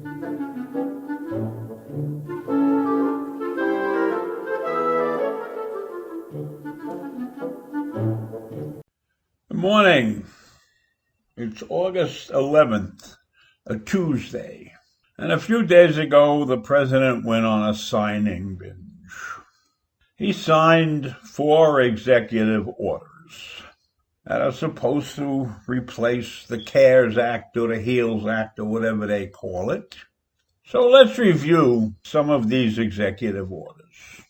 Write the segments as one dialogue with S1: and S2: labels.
S1: Good morning. It's August 11th, a Tuesday. And a few days ago, the president went on a signing binge. He signed 4 executive orders that are supposed to replace the CARES Act or the HEALS Act or whatever they call it. So let's review some of these executive orders.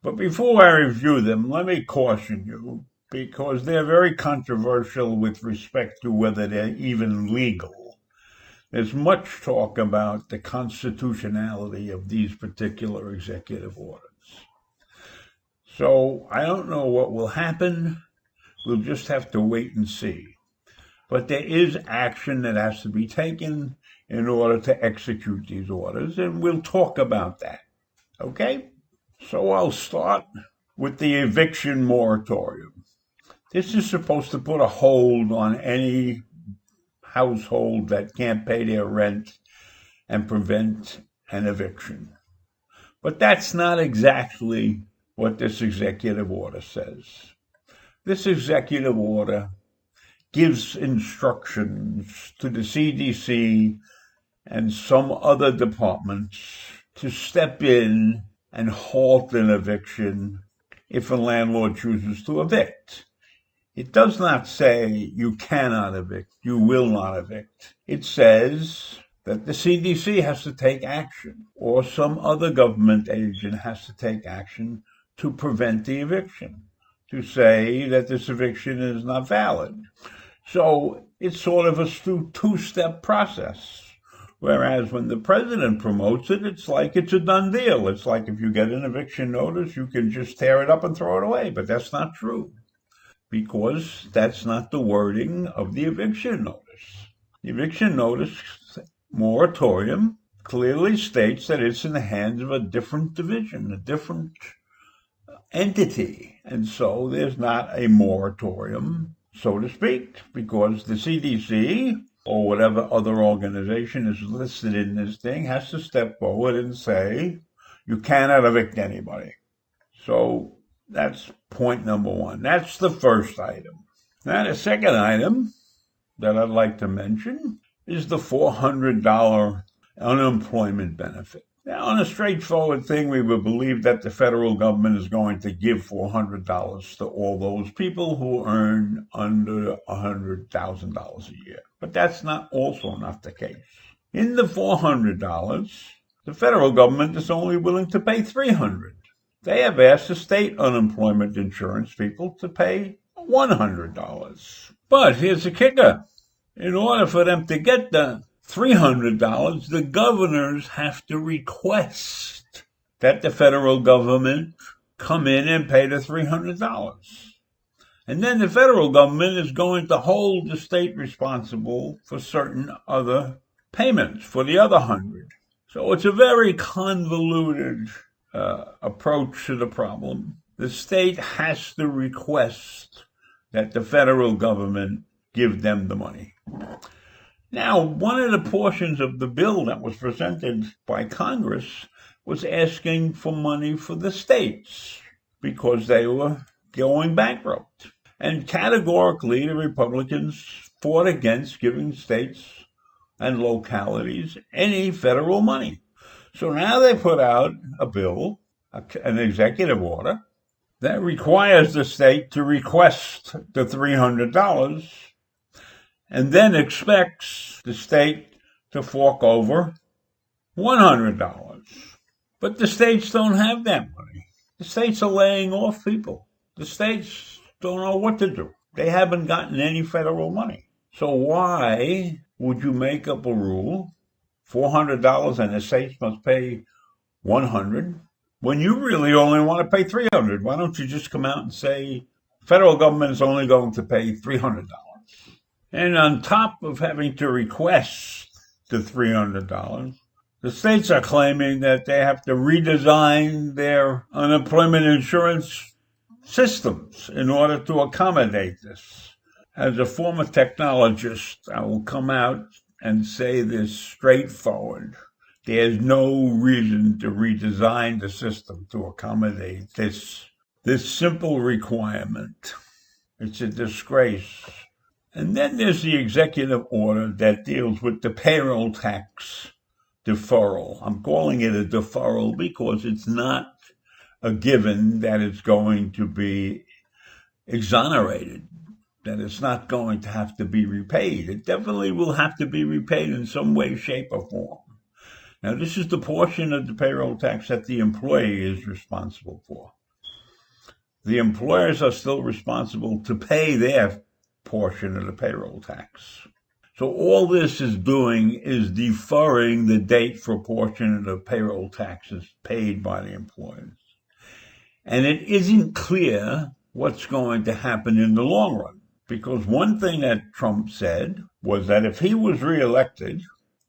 S1: But before I review them, let me caution you, because they're very controversial with respect to whether they're even legal. There's much talk about the constitutionality of these particular executive orders. So I don't know what will happen. We'll just have to wait and see. But there is action that has to be taken in order to execute these orders, and we'll talk about that. Okay? So I'll start with the eviction moratorium. This is supposed to put a hold on any household that can't pay their rent and prevent an eviction. But that's not exactly what this executive order says. This executive order gives instructions to the CDC and some other departments to step in and halt an eviction if a landlord chooses to evict. It does not say you cannot evict, you will not evict. It says that the CDC has to take action, or some other government agent has to take action to prevent the eviction, to say that this eviction is not valid. So it's sort of a two-step process. Whereas when the president promotes it, it's like it's a done deal. It's like if you get an eviction notice, you can just tear it up and throw it away. But that's not true, because that's not the wording of the eviction notice. The eviction notice moratorium clearly states that it's in the hands of a different division, a different entity. And so there's not a moratorium, so to speak, because the CDC or whatever other organization is listed in this thing has to step forward and say, you cannot evict anybody. So that's point number one. That's the first item. Now, the second item that I'd like to mention is the $400 unemployment benefit. Now, on a straightforward thing, we would believe that the federal government is going to give $400 to all those people who earn under $100,000 a year. But that's also not the case. In the $400, the federal government is only willing to pay $300. They have asked the state unemployment insurance people to pay $100. But here's the kicker. In order for them to get the $300, the governors have to request that the federal government come in and pay the $300. And then the federal government is going to hold the state responsible for certain other payments for the other $100. So it's a very convoluted approach to the problem. The state has to request that the federal government give them the money. Now, one of the portions of the bill that was presented by Congress was asking for money for the states because they were going bankrupt. And categorically, the Republicans fought against giving states and localities any federal money. So now they put out a bill, an executive order, that requires the state to request the $300 and then expects the state to fork over $100. But the states don't have that money. The states are laying off people. The states don't know what to do. They haven't gotten any federal money. So why would you make up a rule, $400 and the states must pay $100, when you really only want to pay $300? Why don't you just come out and say, federal government is only going to pay $300? And on top of having to request the $300, the states are claiming that they have to redesign their unemployment insurance systems in order to accommodate this. As a former technologist, I will come out and say this straightforward. There's no reason to redesign the system to accommodate this simple requirement. It's a disgrace. And then there's the executive order that deals with the payroll tax deferral. I'm calling it a deferral because it's not a given that it's going to be exonerated, that it's not going to have to be repaid. It definitely will have to be repaid in some way, shape, or form. Now, this is the portion of the payroll tax that the employee is responsible for. The employers are still responsible to pay their portion of the payroll tax. So all this is doing is deferring the date for a portion of the payroll taxes paid by the employers. And it isn't clear what's going to happen in the long run, because one thing that Trump said was that if he was reelected,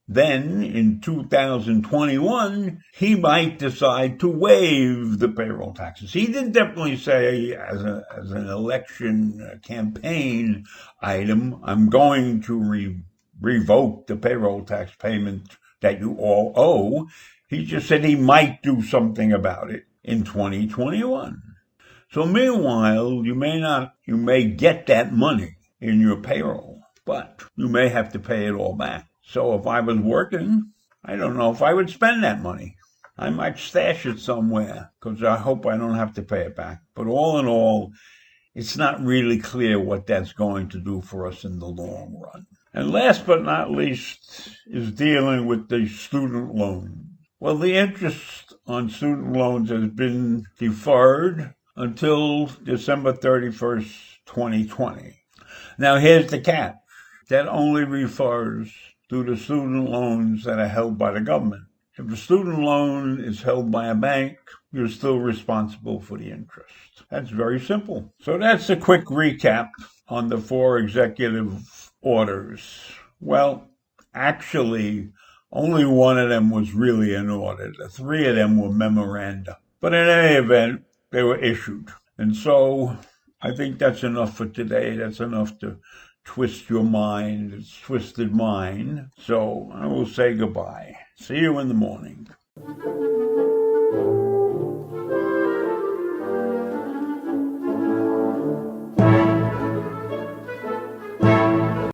S1: then in 2021, he might decide to waive the payroll taxes. He didn't definitely say as an election campaign item, I'm going to revoke the payroll tax payment that you all owe. He just said he might do something about it in 2021. So meanwhile, you may get that money in your payroll, but you may have to pay it all back. So if I was working, I don't know if I would spend that money. I might stash it somewhere because I hope I don't have to pay it back. But all in all, it's not really clear what that's going to do for us in the long run. And last but not least is dealing with the student loan. Well, the interest on student loans has been deferred until December 31st, 2020. Now, here's the catch. That only refers to the student loans that are held by the government. If a student loan is held by a bank, you're still responsible for the interest. That's very simple. So that's a quick recap on the 4 executive orders. Well, actually, only one of them was really an order. The 3 of them were memoranda. But in any event, they were issued. And so I think that's enough for today. That's enough to twist your mind. It's twisted mine. So I will say goodbye. See you in the morning.